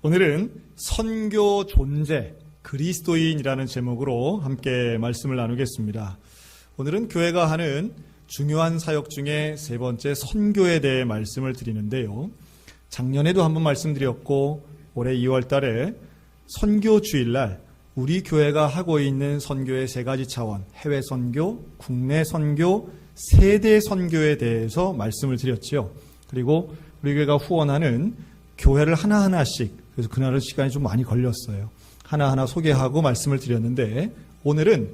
오늘은 선교 존재, 그리스도인이라는 제목으로 함께 말씀을 나누겠습니다. 오늘은 교회가 하는 중요한 사역 중에 세 번째 선교에 대해 말씀을 드리는데요. 작년에도 한번 말씀드렸고 올해 2월 달에 선교 주일날 우리 교회가 하고 있는 선교의 세 가지 차원, 해외 선교, 국내 선교, 세대 선교에 대해서 말씀을 드렸죠. 그리고 우리 교회가 후원하는 교회를 하나하나씩, 그래서 그날은 시간이 좀 많이 걸렸어요. 하나하나 소개하고 말씀을 드렸는데, 오늘은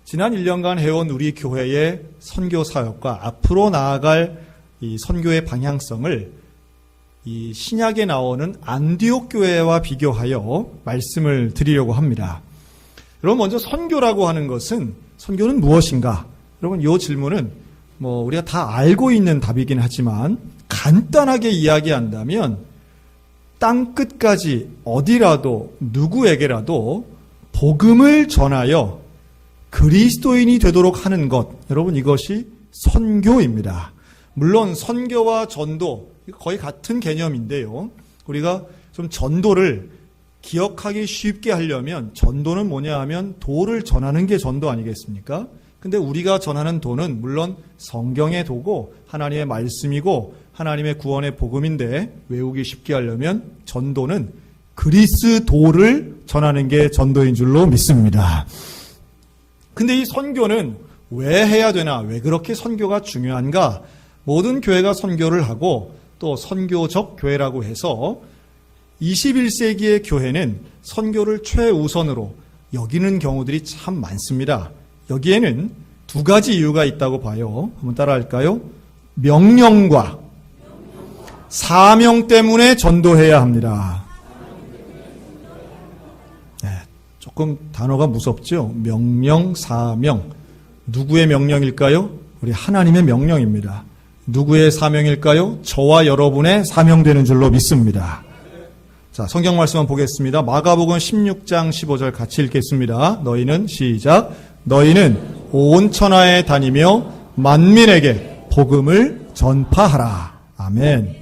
지난 1년간 해온 우리 교회의 선교 사역과 앞으로 나아갈 이 선교의 방향성을 이 신약에 나오는 안디옥 교회와 비교하여 말씀을 드리려고 합니다. 여러분, 먼저 선교라고 하는 것은, 선교는 무엇인가? 여러분, 이 질문은 우리가 다 알고 있는 답이긴 하지만 간단하게 이야기한다면 땅끝까지 어디라도 누구에게라도 복음을 전하여 그리스도인이 되도록 하는 것, 여러분, 이것이 선교입니다. 물론 선교와 전도 거의 같은 개념인데요. 우리가 좀 전도를 기억하기 쉽게 하려면, 전도는 뭐냐 하면 도를 전하는 게 전도 아니겠습니까? 근데 우리가 전하는 도는 물론 성경의 도고 하나님의 말씀이고 하나님의 구원의 복음인데, 외우기 쉽게 하려면 전도는 그리스도를 전하는 게 전도인 줄로 믿습니다. 근데 이 선교는 왜 해야 되나? 왜 그렇게 선교가 중요한가? 모든 교회가 선교를 하고 또 선교적 교회라고 해서 21세기의 교회는 선교를 최우선으로 여기는 경우들이 참 많습니다. 여기에는 두 가지 이유가 있다고 봐요. 한번 따라할까요? 명령과 사명 때문에 전도해야 합니다. 네, 조금 단어가 무섭죠? 명령, 사명. 누구의 명령일까요? 우리 하나님의 명령입니다. 누구의 사명일까요? 저와 여러분의 사명되는 줄로 믿습니다. 자, 성경 말씀 한번 보겠습니다. 마가복음 16장 15절 같이 읽겠습니다. 너희는, 시작, 너희는 온 천하에 다니며 만민에게 복음을 전파하라. 아멘.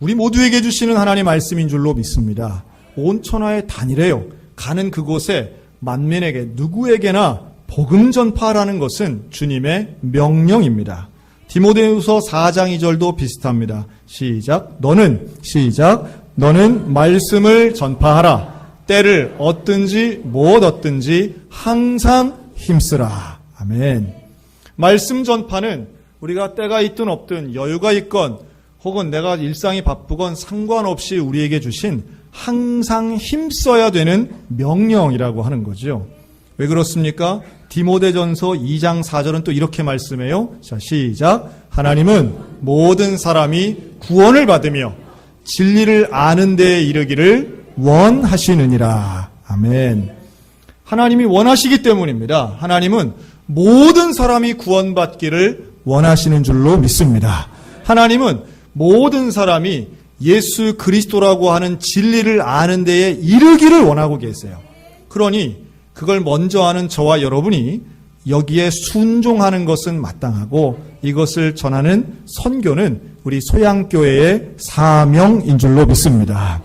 우리 모두에게 주시는 하나님 말씀인 줄로 믿습니다. 온 천하에 다니래요. 가는 그곳에 만민에게, 누구에게나 복음 전파라는 것은 주님의 명령입니다. 디모데후서 4장 2절도 비슷합니다. 시작, 너는, 시작, 너는 말씀을 전파하라. 때를 얻든지 못 얻든지 항상 힘쓰라. 아멘. 말씀 전파는 우리가 때가 있든 없든, 여유가 있건 혹은 내가 일상이 바쁘건 상관없이 우리에게 주신 항상 힘써야 되는 명령이라고 하는 거죠. 왜 그렇습니까? 디모데전서 2장 4절은 또 이렇게 말씀해요. 자, 시작. 하나님은 모든 사람이 구원을 받으며 진리를 아는 데에 이르기를 원하시느니라. 아멘. 하나님이 원하시기 때문입니다. 하나님은 모든 사람이 구원받기를 원하시는 줄로 믿습니다. 하나님은 모든 사람이 예수 그리스도라고 하는 진리를 아는 데에 이르기를 원하고 계세요. 그러니 그걸 먼저 아는 저와 여러분이 여기에 순종하는 것은 마땅하고, 이것을 전하는 선교는 우리 소양교회의 사명인 줄로 믿습니다.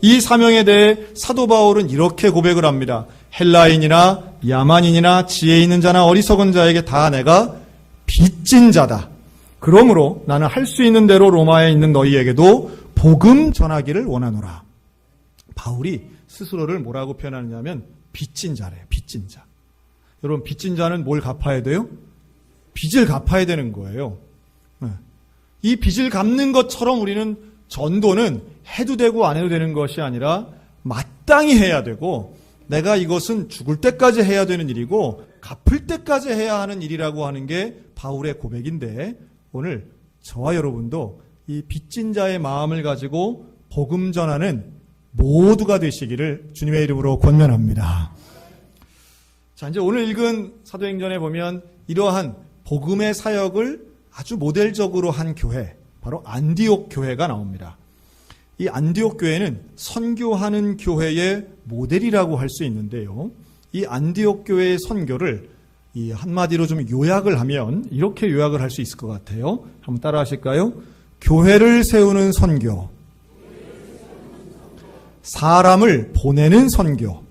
이 사명에 대해 사도 바울은 이렇게 고백을 합니다. 헬라인이나 야만인이나 지혜 있는 자나 어리석은 자에게 다 내가 빚진 자다. 그러므로 나는 할 수 있는 대로 로마에 있는 너희에게도 복음 전하기를 원하노라. 바울이 스스로를 뭐라고 표현하느냐면 빚진 자래요. 빚진 자. 여러분, 빚진 자는 뭘 갚아야 돼요? 빚을 갚아야 되는 거예요. 이 빚을 갚는 것처럼 우리는 전도는 해도 되고 안 해도 되는 것이 아니라 마땅히 해야 되고, 내가 이것은 죽을 때까지 해야 되는 일이고 갚을 때까지 해야 하는 일이라고 하는 게 바울의 고백인데, 오늘 저와 여러분도 이 빚진 자의 마음을 가지고 복음 전하는 모두가 되시기를 주님의 이름으로 권면합니다. 자, 이제 오늘 읽은 사도행전에 보면 이러한 복음의 사역을 아주 모델적으로 한 교회, 바로 안디옥 교회가 나옵니다. 이 안디옥 교회는 선교하는 교회의 모델이라고 할 수 있는데요. 이 안디옥 교회의 선교를 이 한마디로 좀 요약을 하면 이렇게 요약을 할 수 있을 것 같아요. 한번 따라 하실까요? 교회를 세우는 선교, 사람을 보내는 선교,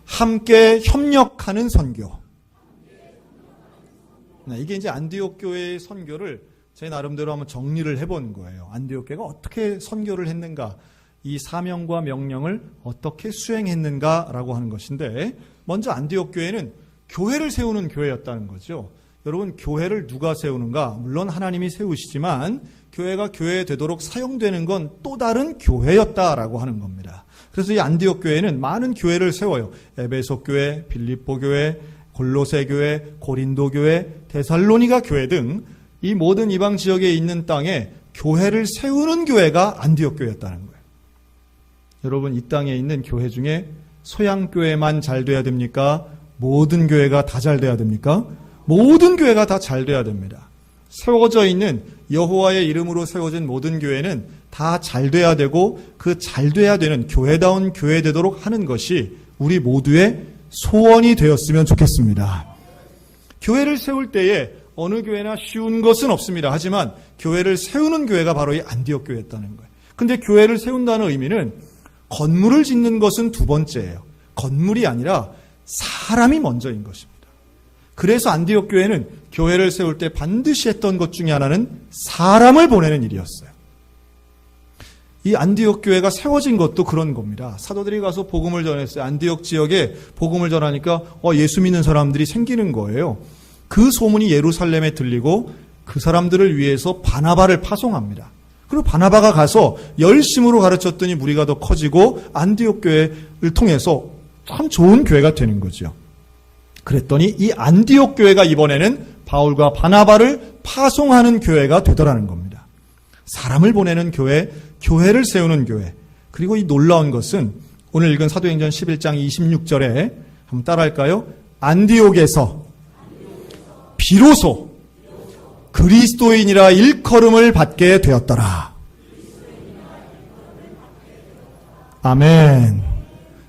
함께 협력하는 선교. 이게 이제 안디옥 교회의 선교를 제 나름대로 한번 정리를 해본 거예요. 안디옥 교회가 어떻게 선교를 했는가, 이 사명과 명령을 어떻게 수행했는가라고 하는 것인데, 먼저 안디옥 교회는 교회를 세우는 교회였다는 거죠. 여러분, 교회를 누가 세우는가? 물론 하나님이 세우시지만 교회가 교회 되도록 사용되는 건 또 다른 교회였다라고 하는 겁니다. 그래서 이 안디옥 교회는 많은 교회를 세워요. 에베소 교회, 빌립보 교회, 골로새 교회, 고린도 교회, 데살로니가 교회 등 이 모든 이방 지역에 있는 땅에 교회를 세우는 교회가 안디옥 교회였다는 거예요. 여러분, 이 땅에 있는 교회 중에 소양교회만 잘 돼야 됩니까? 모든 교회가 다 잘 돼야 됩니까? 모든 교회가 다 잘 돼야 됩니다. 세워져 있는 여호와의 이름으로 세워진 모든 교회는 다 잘 돼야 되고, 그 잘 돼야 되는 교회다운 교회 되도록 하는 것이 우리 모두의 소원이 되었으면 좋겠습니다. 교회를 세울 때에 어느 교회나 쉬운 것은 없습니다. 하지만 교회를 세우는 교회가 바로 이 안디옥 교회였다는 거예요. 근데 교회를 세운다는 의미는 건물을 짓는 것은 두 번째예요. 건물이 아니라 사람이 먼저인 것입니다. 그래서 안디옥 교회는 교회를 세울 때 반드시 했던 것 중에 하나는 사람을 보내는 일이었어요. 이 안디옥 교회가 세워진 것도 그런 겁니다. 사도들이 가서 복음을 전했어요. 안디옥 지역에 복음을 전하니까 예수 믿는 사람들이 생기는 거예요. 그 소문이 예루살렘에 들리고 그 사람들을 위해서 바나바를 파송합니다. 그리고 바나바가 가서 열심으로 가르쳤더니 무리가 더 커지고 안디옥 교회를 통해서 참 좋은 교회가 되는 거죠. 그랬더니 이 안디옥 교회가 이번에는 바울과 바나바를 파송하는 교회가 되더라는 겁니다. 사람을 보내는 교회, 교회를 세우는 교회. 그리고 이 놀라운 것은 오늘 읽은 사도행전 11장 26절에 한번 따라할까요? 안디옥에서 비로소 그리스도인이라 일컬음을 받게 되었더라. 아멘.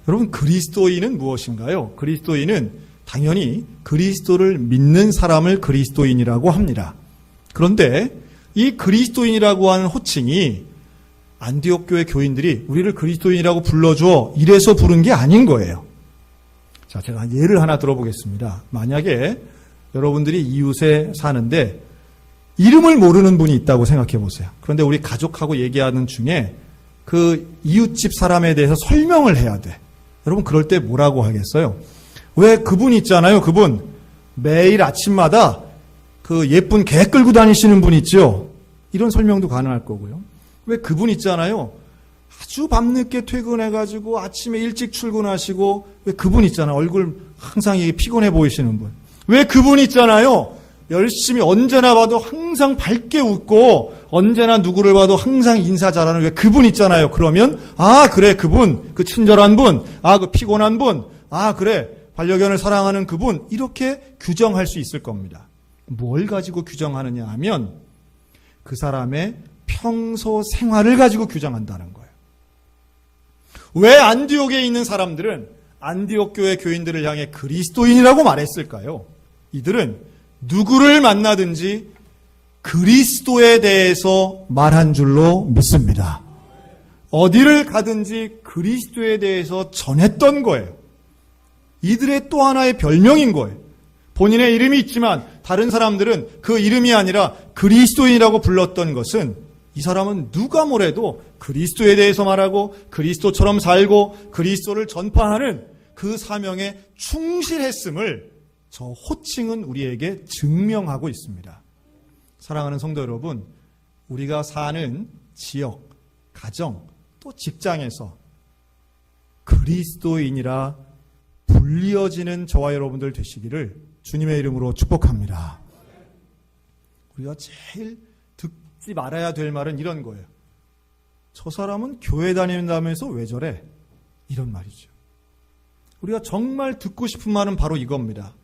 여러분, 그리스도인은 무엇인가요? 그리스도인은 당연히 그리스도를 믿는 사람을 그리스도인이라고 합니다. 그런데 이 그리스도인이라고 하는 호칭이 안디옥 교회 교인들이 우리를 그리스도인이라고 불러줘 이래서 부른 게 아닌 거예요. 자, 제가 예를 하나 들어보겠습니다. 만약에 여러분들이 이웃에 사는데 이름을 모르는 분이 있다고 생각해 보세요. 그런데 우리 가족하고 얘기하는 중에 그 이웃집 사람에 대해서 설명을 해야 돼. 여러분, 그럴 때 뭐라고 하겠어요? 왜 그분 있잖아요. 그분 매일 아침마다 그 예쁜 개 끌고 다니시는 분 있죠. 이런 설명도 가능할 거고요. 왜 그분 있잖아요. 아주 밤늦게 퇴근해가지고 아침에 일찍 출근하시고, 왜 그분 있잖아요. 얼굴 항상 피곤해 보이시는 분. 왜 그분 있잖아요. 열심히 언제나 봐도 항상 밝게 웃고 언제나 누구를 봐도 항상 인사 잘하는 왜 그분 있잖아요. 그러면 그래, 그분, 그 친절한 분, 그 피곤한 분, 그래, 반려견을 사랑하는 그분, 이렇게 규정할 수 있을 겁니다. 뭘 가지고 규정하느냐 하면 그 사람의 평소 생활을 가지고 규정한다는 거예요. 왜 안디옥에 있는 사람들은 안디옥 교회 교인들을 향해 그리스도인이라고 말했을까요? 이들은 누구를 만나든지 그리스도에 대해서 말한 줄로 믿습니다. 어디를 가든지 그리스도에 대해서 전했던 거예요. 이들의 또 하나의 별명인 거예요. 본인의 이름이 있지만 다른 사람들은 그 이름이 아니라 그리스도인이라고 불렀던 것은 이 사람은 누가 뭐래도 그리스도에 대해서 말하고 그리스도처럼 살고 그리스도를 전파하는 그 사명에 충실했음을 저 호칭은 우리에게 증명하고 있습니다. 사랑하는 성도 여러분, 우리가 사는 지역, 가정, 또 직장에서 그리스도인이라 불리어지는 저와 여러분들 되시기를 주님의 이름으로 축복합니다. 우리가 제일 듣지 말아야 될 말은 이런 거예요. 저 사람은 교회 다닌다면서 왜 저래? 이런 말이죠. 우리가 정말 듣고 싶은 말은 바로 이겁니다.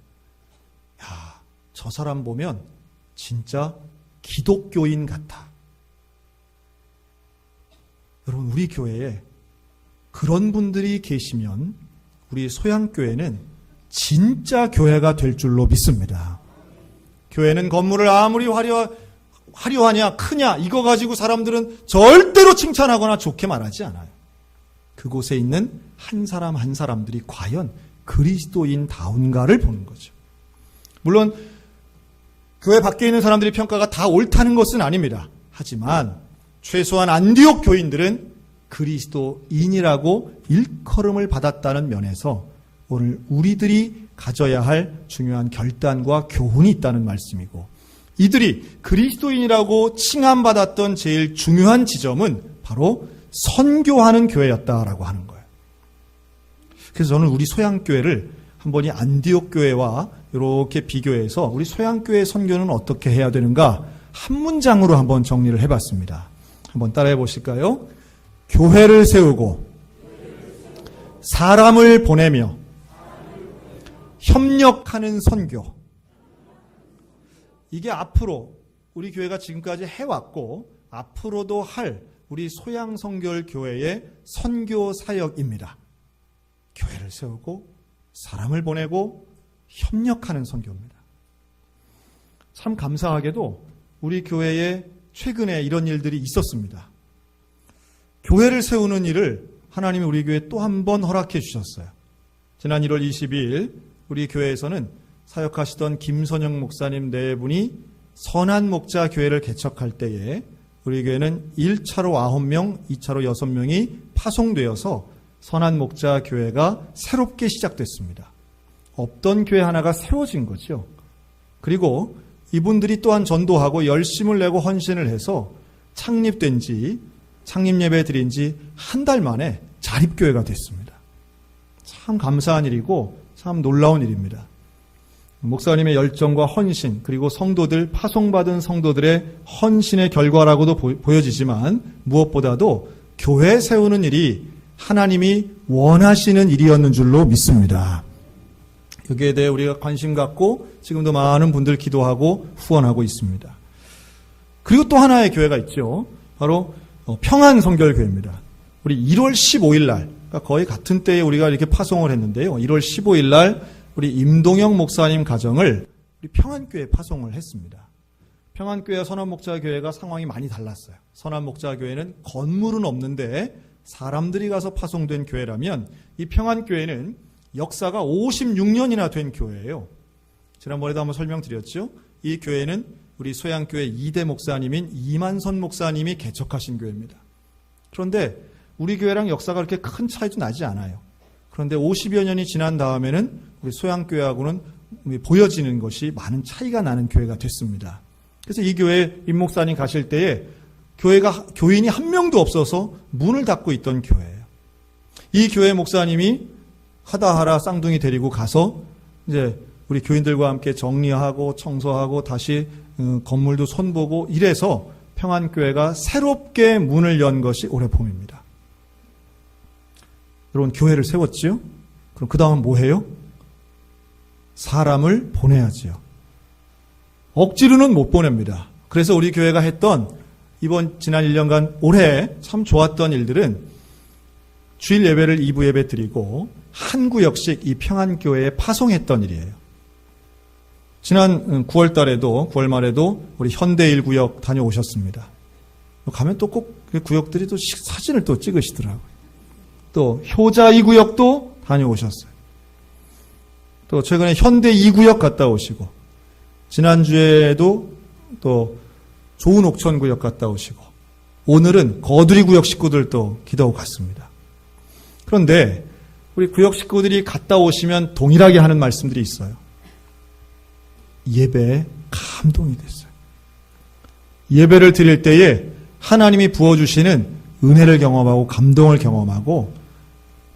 저 사람 보면 진짜 기독교인 같아. 여러분, 우리 교회에 그런 분들이 계시면 우리 소양교회는 진짜 교회가 될 줄로 믿습니다. 교회는 건물을 아무리 화려하냐 크냐 이거 가지고 사람들은 절대로 칭찬하거나 좋게 말하지 않아요. 그곳에 있는 한 사람 한 사람들이 과연 그리스도인다운가를 보는 거죠. 물론 교회 밖에 있는 사람들의 평가가 다 옳다는 것은 아닙니다. 하지만 최소한 안디옥 교인들은 그리스도인이라고 일컬음을 받았다는 면에서 오늘 우리들이 가져야 할 중요한 결단과 교훈이 있다는 말씀이고, 이들이 그리스도인이라고 칭함받았던 제일 중요한 지점은 바로 선교하는 교회였다라고 하는 거예요. 그래서 저는 우리 소양교회를 한번 이 안디옥 교회와 이렇게 비교해서 우리 소양교회 선교는 어떻게 해야 되는가 한 문장으로 한번 정리를 해봤습니다. 한번 따라해 보실까요? 교회를 세우고 사람을 보내며 협력하는 선교. 이게 앞으로 우리 교회가 지금까지 해왔고 앞으로도 할 우리 소양성결 교회의 선교 사역입니다. 교회를 세우고 사람을 보내고 협력하는 선교입니다. 참 감사하게도 우리 교회에 최근에 이런 일들이 있었습니다. 교회를 세우는 일을 하나님이 우리 교회에 또 한 번 허락해 주셨어요. 지난 1월 22일 우리 교회에서는 사역하시던 김선영 목사님 네 분이 선한 목자 교회를 개척할 때에 우리 교회는 1차로 9명, 2차로 6명이 파송되어서 선한 목자 교회가 새롭게 시작됐습니다. 없던 교회 하나가 세워진 거죠. 그리고 이분들이 또한 전도하고 열심을 내고 헌신을 해서 창립 예배 드린 지 한 달 만에 자립교회가 됐습니다. 참 감사한 일이고 참 놀라운 일입니다. 목사님의 열정과 헌신, 그리고 성도들, 파송받은 성도들의 헌신의 결과라고도 보여지지만 무엇보다도 교회 세우는 일이 하나님이 원하시는 일이었는 줄로 믿습니다. 여기에 대해 우리가 관심 갖고 지금도 많은 분들 기도하고 후원하고 있습니다. 그리고 또 하나의 교회가 있죠. 바로 평안성결교회입니다. 우리 1월 15일 날, 그러니까 거의 같은 때에 우리가 이렇게 파송을 했는데요. 1월 15일 날 우리 임동영 목사님 가정을 우리 평안교회에 파송을 했습니다. 평안교회와 선한목자교회가 상황이 많이 달랐어요. 선한목자교회는 건물은 없는데 사람들이 가서 파송된 교회라면 이 평안교회는 역사가 56년이나 된 교회예요. 지난번에도 한번 설명드렸죠. 이 교회는 우리 소양교회 2대 목사님인 이만선 목사님이 개척하신 교회입니다. 그런데 우리 교회랑 역사가 그렇게 큰 차이도 나지 않아요. 그런데 50여 년이 지난 다음에는 우리 소양교회하고는 보여지는 것이 많은 차이가 나는 교회가 됐습니다. 그래서 이 교회 임 목사님 가실 때에 교인이 한 명도 없어서 문을 닫고 있던 교회예요. 이 교회 목사님이 하다하라 쌍둥이 데리고 가서 이제 우리 교인들과 함께 정리하고 청소하고 다시 건물도 손보고 이래서 평안교회가 새롭게 문을 연 것이 올해 봄입니다. 여러분, 교회를 세웠지요? 그럼 그 다음은 뭐 해요? 사람을 보내야지요. 억지로는 못 보냅니다. 그래서 우리 교회가 했던 지난 1년간 올해 참 좋았던 일들은 주일 예배를 2부 예배 드리고 한 구역씩 이 평안교회에 파송했던 일이에요. 지난 9월 달에도, 9월 말에도 우리 현대 1구역 다녀오셨습니다. 가면 또 꼭 구역들이 또 사진을 또 찍으시더라고요. 또 효자 2구역도 다녀오셨어요. 또 최근에 현대 2구역 갔다 오시고, 지난주에도 또 좋은 옥천구역 갔다 오시고, 오늘은 거두리 구역 식구들도 기도하고 갔습니다. 그런데 우리 구역 식구들이 갔다 오시면 동일하게 하는 말씀들이 있어요. 예배에 감동이 됐어요. 예배를 드릴 때에 하나님이 부어주시는 은혜를 경험하고 감동을 경험하고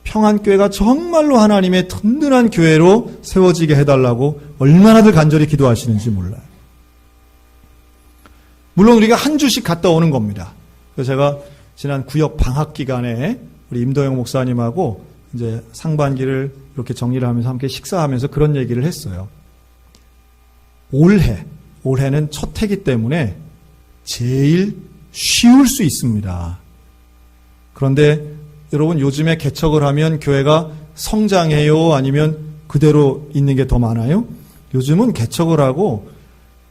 평안교회가 정말로 하나님의 든든한 교회로 세워지게 해달라고 얼마나들 간절히 기도하시는지 몰라요. 물론 우리가 한 주씩 갔다 오는 겁니다. 그래서 제가 지난 구역 방학 기간에 우리 임도영 목사님하고 이제 상반기를 이렇게 정리를 하면서 함께 식사하면서 그런 얘기를 했어요. 올해는 첫 해기 때문에 제일 쉬울 수 있습니다. 그런데 여러분, 요즘에 개척을 하면 교회가 성장해요? 아니면 그대로 있는 게 더 많아요? 요즘은 개척을 하고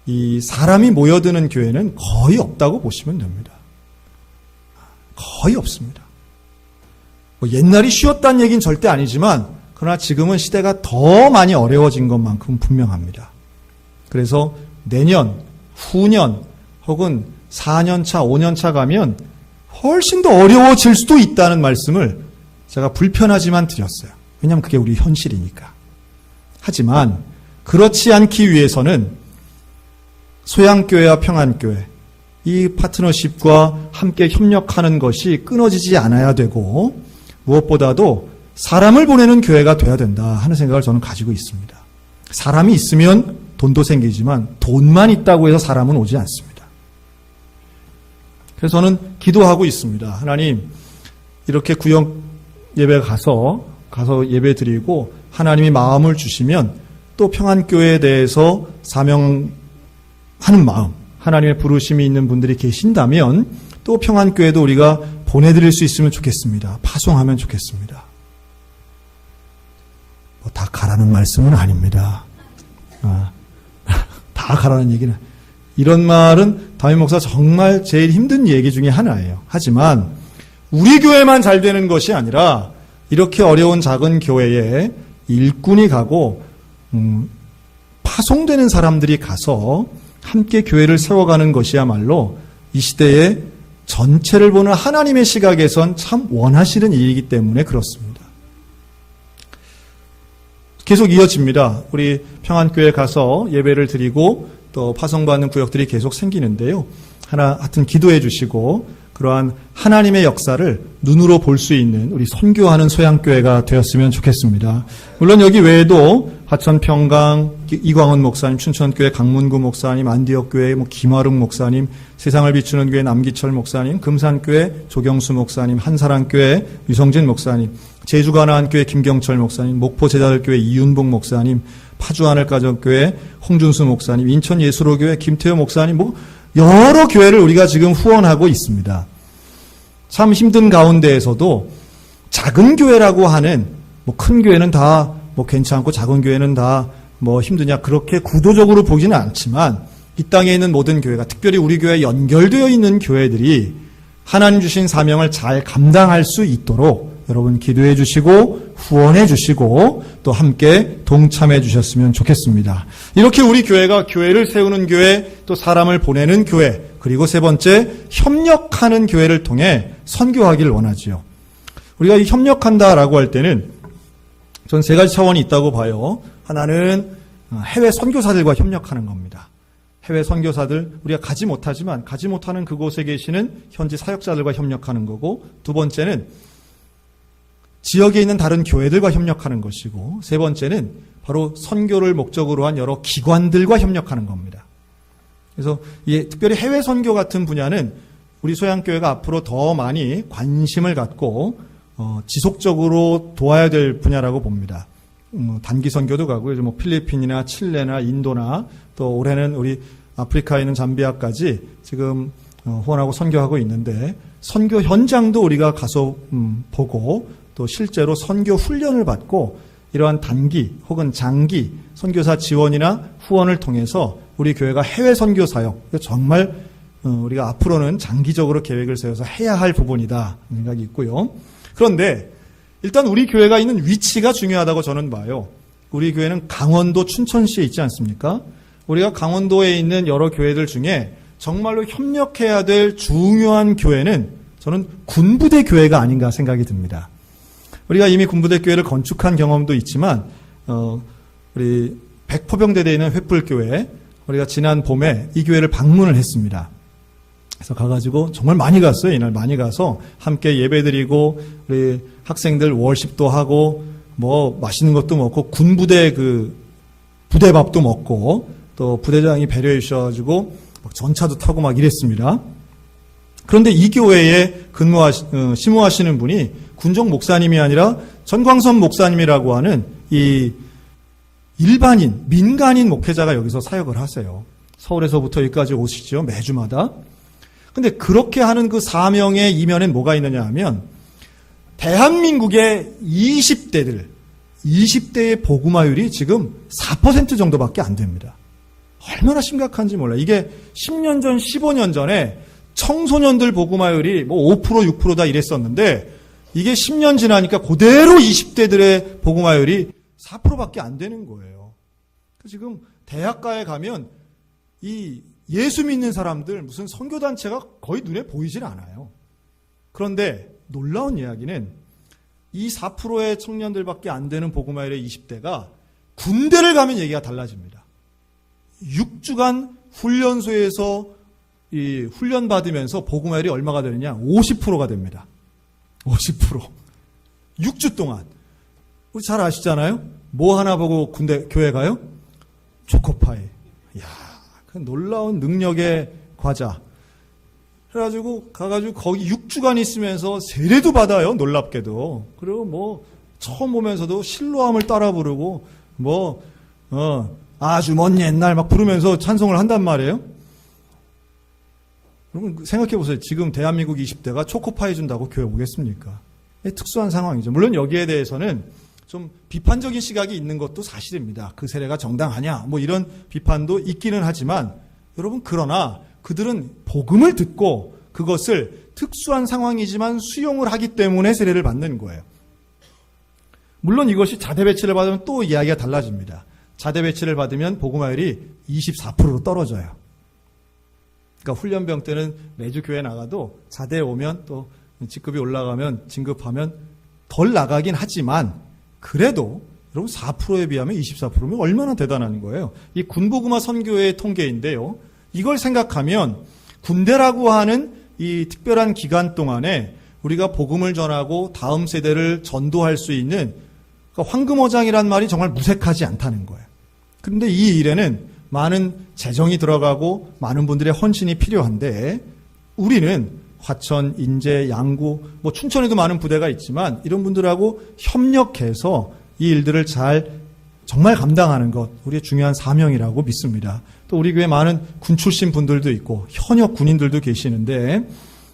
이 사람이 모여드는 교회는 거의 없다고 보시면 됩니다. 거의 없습니다. 뭐 옛날이 쉬웠다는 얘기는 절대 아니지만 그러나 지금은 시대가 더 많이 어려워진 것만큼 분명합니다. 그래서 내년, 후년 혹은 4년 차, 5년 차 가면 훨씬 더 어려워질 수도 있다는 말씀을 제가 불편하지만 드렸어요. 왜냐하면 그게 우리 현실이니까. 하지만 그렇지 않기 위해서는 소양교회와 평안교회, 이 파트너십과 함께 협력하는 것이 끊어지지 않아야 되고 무엇보다도 사람을 보내는 교회가 돼야 된다 하는 생각을 저는 가지고 있습니다. 사람이 있으면 돈도 생기지만 돈만 있다고 해서 사람은 오지 않습니다. 그래서 저는 기도하고 있습니다. 하나님, 이렇게 구역 예배 가서 예배 드리고 하나님이 마음을 주시면 또 평안교회에 대해서 사명하는 마음, 하나님의 부르심이 있는 분들이 계신다면 또 평안교회도 우리가 보내드릴 수 있으면 좋겠습니다. 파송하면 좋겠습니다. 뭐 다 가라는 말씀은 아닙니다. 다 가라는 얘기는. 이런 말은 담임 목사 정말 제일 힘든 얘기 중에 하나예요. 하지만 우리 교회만 잘 되는 것이 아니라 이렇게 어려운 작은 교회에 일꾼이 가고 파송되는 사람들이 가서 함께 교회를 세워가는 것이야말로 이 시대의 전체를 보는 하나님의 시각에선 참 원하시는 일이기 때문에 그렇습니다. 계속 이어집니다. 우리 평안교회 가서 예배를 드리고 또 파송받는 구역들이 계속 생기는데요. 하여튼 기도해 주시고 그러한 하나님의 역사를 눈으로 볼 수 있는 우리 선교하는 소양교회가 되었으면 좋겠습니다. 물론 여기 외에도 하천 평강 이광원 목사님, 춘천교회 강문구 목사님, 안디옥교회 김화름 목사님, 세상을 비추는 교회 남기철 목사님, 금산교회 조경수 목사님, 한사랑교회 유성진 목사님, 제주가나안교회 김경철 목사님, 목포제자들교회 이윤복 목사님, 파주하늘가정교회 홍준수 목사님, 인천예수로교회 김태호 목사님, 여러 교회를 우리가 지금 후원하고 있습니다. 참 힘든 가운데에서도 작은 교회라고 하는 큰 교회는 다 괜찮고 작은 교회는 다 힘드냐 그렇게 구도적으로 보기는 않지만 이 땅에 있는 모든 교회가 특별히 우리 교회에 연결되어 있는 교회들이 하나님 주신 사명을 잘 감당할 수 있도록 여러분 기도해 주시고 후원해 주시고 또 함께 동참해 주셨으면 좋겠습니다. 이렇게 우리 교회가 교회를 세우는 교회, 또 사람을 보내는 교회, 그리고 세 번째 협력하는 교회를 통해 선교하기를 원하지요. 우리가 이 협력한다라고 할 때는 전 세 가지 차원이 있다고 봐요. 하나는 해외 선교사들과 협력하는 겁니다. 해외 선교사들, 우리가 가지 못하는 그곳에 계시는 현지 사역자들과 협력하는 거고, 두 번째는 지역에 있는 다른 교회들과 협력하는 것이고, 세 번째는 바로 선교를 목적으로 한 여러 기관들과 협력하는 겁니다. 그래서 특별히 해외 선교 같은 분야는 우리 소양교회가 앞으로 더 많이 관심을 갖고 지속적으로 도와야 될 분야라고 봅니다. 단기 선교도 가고 요즘 필리핀이나 칠레나 인도나 또 올해는 우리 아프리카에 있는 잠비아까지 지금 후원하고 선교하고 있는데, 선교 현장도 우리가 가서 보고 또 실제로 선교 훈련을 받고 이러한 단기 혹은 장기 선교사 지원이나 후원을 통해서 우리 교회가 해외 선교 사역, 정말 우리가 앞으로는 장기적으로 계획을 세워서 해야 할 부분이다 생각이 있고요. 그런데 일단 우리 교회가 있는 위치가 중요하다고 저는 봐요. 우리 교회는 강원도 춘천시에 있지 않습니까? 우리가 강원도에 있는 여러 교회들 중에 정말로 협력해야 될 중요한 교회는 저는 군부대 교회가 아닌가 생각이 듭니다. 우리가 이미 군부대 교회를 건축한 경험도 있지만 우리 백포병대대에 있는 횃불교회, 우리가 지난 봄에 이 교회를 방문을 했습니다. 그래서 가가지고 정말 많이 갔어요. 이날 많이 가서 함께 예배드리고 우리 학생들 월십도 하고 맛있는 것도 먹고 군부대 부대밥도 먹고 또 부대장이 배려해 주셔가지고 전차도 타고 막 이랬습니다. 그런데 이 교회에 심우하시는 분이 군정 목사님이 아니라 전광선 목사님이라고 하는 이 일반인, 민간인 목회자가 여기서 사역을 하세요. 서울에서부터 여기까지 오시죠. 매주마다. 근데 그렇게 하는 그 사명의 이면엔 뭐가 있느냐 하면 대한민국의 20대들, 20대의 복음화율이 지금 4% 정도밖에 안 됩니다. 얼마나 심각한지 몰라요. 이게 10년 전, 15년 전에 청소년들 복음화율이 뭐 5%, 6%다 이랬었는데 이게 10년 지나니까 그대로 20대들의 복음화율이 4%밖에 안 되는 거예요. 지금 대학가에 가면 이 예수 믿는 사람들 무슨 선교단체가 거의 눈에 보이질 않아요. 그런데 놀라운 이야기는 이 4%의 청년들밖에 안 되는 복음화율의 20대가 군대를 가면 얘기가 달라집니다. 6주간 훈련소에서 이 훈련 받으면서 복음화율이 얼마가 되느냐? 50%가 됩니다. 50%. 6주 동안. 우리 잘 아시잖아요? 뭐 하나 보고 교회 가요? 초코파이. 이야, 그 놀라운 능력의 과자. 그래가지고 가가지고 거기 6주간 있으면서 세례도 받아요. 놀랍게도. 그리고 뭐 처음 오면서도 실로함을 따라 부르고 아주 먼 옛날 막 부르면서 찬송을 한단 말이에요. 여러분 생각해 보세요. 지금 대한민국 20대가 초코파이 준다고 교회 오겠습니까? 특수한 상황이죠. 물론 여기에 대해서는 좀 비판적인 시각이 있는 것도 사실입니다. 그 세례가 정당하냐 뭐 이런 비판도 있기는 하지만 여러분 그러나 그들은 복음을 듣고 그것을 특수한 상황이지만 수용을 하기 때문에 세례를 받는 거예요. 물론 이것이 자대 배치를 받으면 또 이야기가 달라집니다. 자대 배치를 받으면 복음화율이 24%로 떨어져요. 그러니까 훈련병 때는 매주 교회 나가도 자대에 오면 또 직급이 올라가면 진급하면 덜 나가긴 하지만 그래도 여러분 4%에 비하면 24%면 얼마나 대단한 거예요. 이 군복음화 선교회의 통계인데요. 이걸 생각하면 군대라고 하는 이 특별한 기간 동안에 우리가 복음을 전하고 다음 세대를 전도할 수 있는 그러니까 황금어장이란 말이 정말 무색하지 않다는 거예요. 그런데 이 일에는 많은 재정이 들어가고 많은 분들의 헌신이 필요한데 우리는 화천, 인제, 양구, 뭐 춘천에도 많은 부대가 있지만 이런 분들하고 협력해서 이 일들을 정말 감당하는 것 우리의 중요한 사명이라고 믿습니다. 또 우리 교회 많은 군 출신 분들도 있고 현역 군인들도 계시는데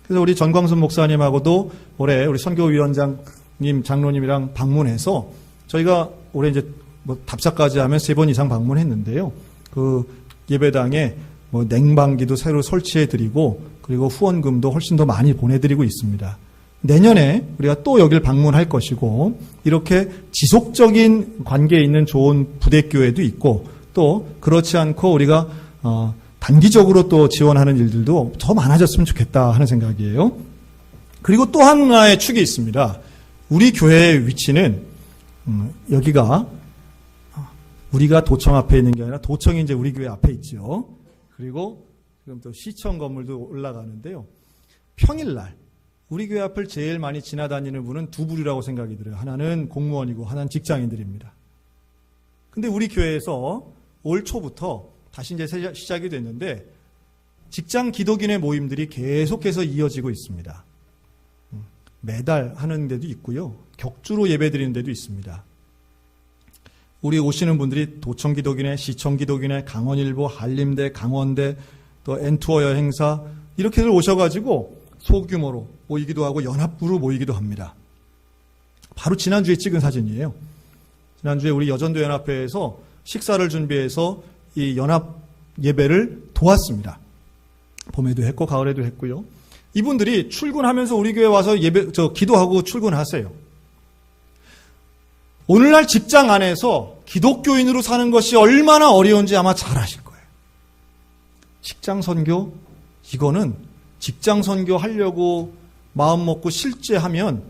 그래서 우리 전광순 목사님하고도 올해 우리 선교위원장님, 장로님이랑 방문해서 저희가 올해 이제 뭐 답사까지 하면 3번 이상 방문했는데요. 그 예배당에 뭐 냉방기도 새로 설치해드리고 그리고 후원금도 훨씬 더 많이 보내드리고 있습니다. 내년에 우리가 또 여길 방문할 것이고 이렇게 지속적인 관계에 있는 좋은 부대교회도 있고 또 그렇지 않고 우리가 단기적으로 또 지원하는 일들도 더 많아졌으면 좋겠다 하는 생각이에요. 그리고 또 하나의 축이 있습니다. 우리 교회의 위치는 여기가 우리가 도청 앞에 있는 게 아니라 도청이 이제 우리 교회 앞에 있죠. 그리고 지금 또 시청 건물도 올라가는데요. 평일날 우리 교회 앞을 제일 많이 지나다니는 분은 두 부류라고 생각이 들어요. 하나는 공무원이고 하나는 직장인들입니다. 근데 우리 교회에서 올 초부터 다시 이제 시작이 됐는데 직장 기독인의 모임들이 계속해서 이어지고 있습니다. 매달 하는 데도 있고요. 격주로 예배 드리는 데도 있습니다. 우리 오시는 분들이 도청 기독인회, 시청 기독인회, 강원일보, 한림대, 강원대, 또 엔투어 여행사 이렇게들 오셔가지고 소규모로 모이기도 하고 연합부로 모이기도 합니다. 바로 지난주에 찍은 사진이에요. 지난주에 우리 여전도 연합회에서 식사를 준비해서 이 연합 예배를 도왔습니다. 봄에도 했고 가을에도 했고요. 이분들이 출근하면서 우리 교회 와서 기도하고 출근하세요. 오늘날 직장 안에서 기독교인으로 사는 것이 얼마나 어려운지 아마 잘 아실 거예요. 직장 선교, 이거는 직장 선교 하려고 마음 먹고 실제 하면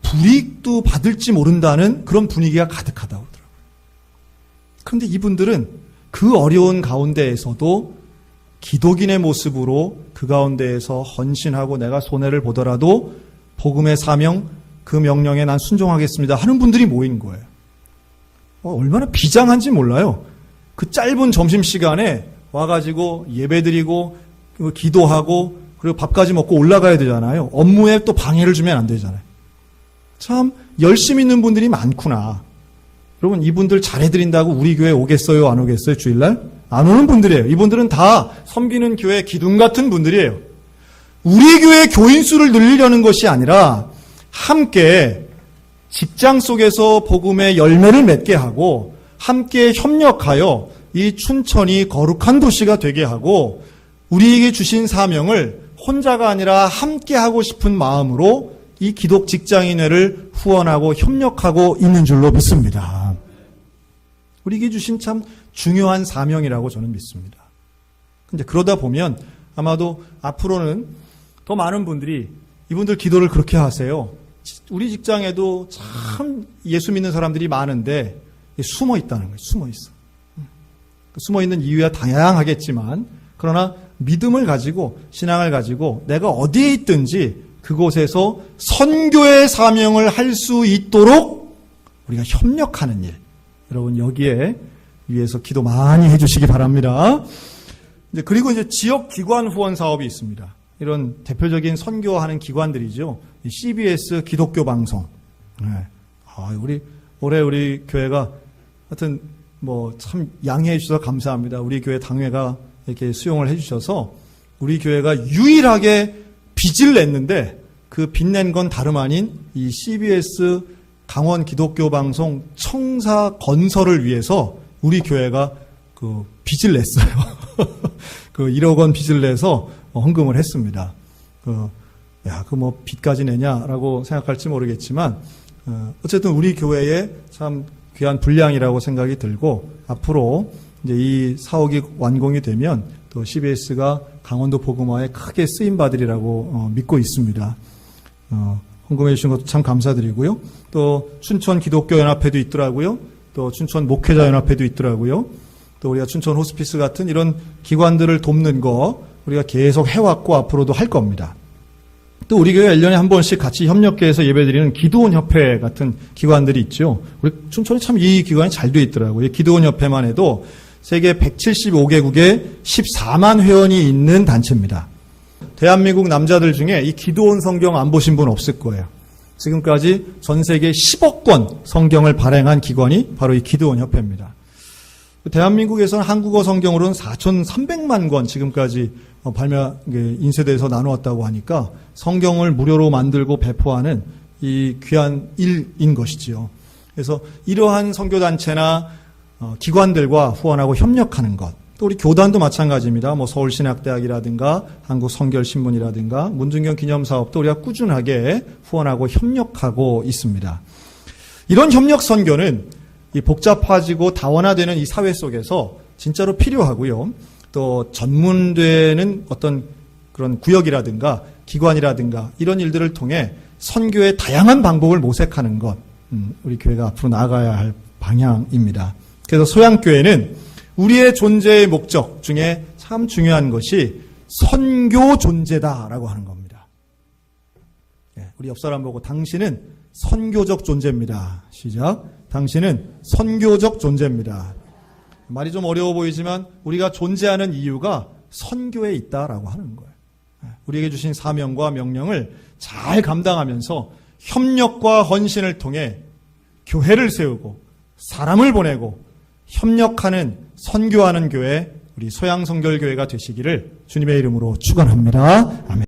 불이익도 받을지 모른다는 그런 분위기가 가득하다고 하더라고요. 그런데 이분들은 그 어려운 가운데에서도 기독인의 모습으로 그 가운데에서 헌신하고 내가 손해를 보더라도 복음의 사명, 그 명령에 난 순종하겠습니다 하는 분들이 모인 거예요. 얼마나 비장한지 몰라요. 그 짧은 점심시간에 와가지고 예배드리고 기도하고 그리고 밥까지 먹고 올라가야 되잖아요. 업무에 또 방해를 주면 안 되잖아요. 참 열심히 있는 분들이 많구나. 여러분 이분들 잘해드린다고 우리 교회 오겠어요? 안 오겠어요? 주일날? 안 오는 분들이에요. 이분들은 다 섬기는 교회 기둥 같은 분들이에요. 우리 교회 교인 수를 늘리려는 것이 아니라 함께 직장 속에서 복음의 열매를 맺게 하고 함께 협력하여 이 춘천이 거룩한 도시가 되게 하고 우리에게 주신 사명을 혼자가 아니라 함께 하고 싶은 마음으로 이 기독 직장인회를 후원하고 협력하고 있는 줄로 믿습니다. 우리에게 주신 참 중요한 사명이라고 저는 믿습니다. 근데 그러다 보면 아마도 앞으로는 더 많은 분들이 이분들 기도를 그렇게 하세요. 우리 직장에도 참 예수 믿는 사람들이 많은데 숨어 있다는 거예요. 숨어 있어. 숨어 있는 이유야 다양하겠지만 그러나 믿음을 가지고 신앙을 가지고 내가 어디에 있든지 그곳에서 선교의 사명을 할 수 있도록 우리가 협력하는 일. 여러분 여기에 위해서 기도 많이 해주시기 바랍니다. 그리고 이제 지역 기관 후원 사업이 있습니다. 이런 대표적인 선교하는 기관들이죠. CBS 기독교 방송. 올해 우리 교회가 하여튼 참 양해해 주셔서 감사합니다. 우리 교회 당회가 이렇게 수용을 해 주셔서 우리 교회가 유일하게 빚을 냈는데 그 빚낸 건 다름 아닌 이 CBS 강원 기독교 방송 청사 건설을 위해서 우리 교회가 그 빚을 냈어요. 그 1억 원 빚을 내서 헌금을 했습니다. 빚까지 내냐라고 생각할지 모르겠지만, 어쨌든 우리 교회에 참 귀한 분량이라고 생각이 들고, 앞으로 이제 이 사옥이 완공이 되면 또 CBS가 강원도 복음화에 크게 쓰임받으리라고 믿고 있습니다. 헌금해 주신 것도 참 감사드리고요. 또 춘천 기독교 연합회도 있더라고요. 또 춘천 목회자 연합회도 있더라고요. 또 우리가 춘천 호스피스 같은 이런 기관들을 돕는 거 우리가 계속 해왔고 앞으로도 할 겁니다. 또 우리 교회 1년에 한 번씩 같이 협력해서 예배드리는 기도원 협회 같은 기관들이 있죠. 우리 춘천이 참 이 기관이 잘 돼 있더라고요. 이 기도원 협회만 해도 세계 175개국에 14만 회원이 있는 단체입니다. 대한민국 남자들 중에 이 기도원 성경 안 보신 분 없을 거예요. 지금까지 전 세계 10억 권 성경을 발행한 기관이 바로 이 기도원 협회입니다. 대한민국에서는 한국어 성경으로는 4,300만 권 지금까지 인쇄돼서 나누었다고 하니까 성경을 무료로 만들고 배포하는 이 귀한 일인 것이지요. 그래서 이러한 선교단체나 기관들과 후원하고 협력하는 것. 또 우리 교단도 마찬가지입니다. 서울신학대학이라든가 한국성결신문이라든가 문중경 기념사업도 우리가 꾸준하게 후원하고 협력하고 있습니다. 이런 협력 선교는 이 복잡해지고 다원화되는 이 사회 속에서 진짜로 필요하고요. 또 전문되는 어떤 그런 구역이라든가 기관이라든가 이런 일들을 통해 선교의 다양한 방법을 모색하는 것, 우리 교회가 앞으로 나아가야 할 방향입니다. 그래서 소양교회는 우리의 존재의 목적 중에 참 중요한 것이 선교 존재다라고 하는 겁니다. 우리 옆 사람 보고 당신은 선교적 존재입니다. 시작. 당신은 선교적 존재입니다. 말이 좀 어려워 보이지만 우리가 존재하는 이유가 선교에 있다라고 하는 거예요. 우리에게 주신 사명과 명령을 잘 감당하면서 협력과 헌신을 통해 교회를 세우고 사람을 보내고 협력하는 선교하는 교회, 우리 소양성결교회가 되시기를 주님의 이름으로 축원합니다. 아멘.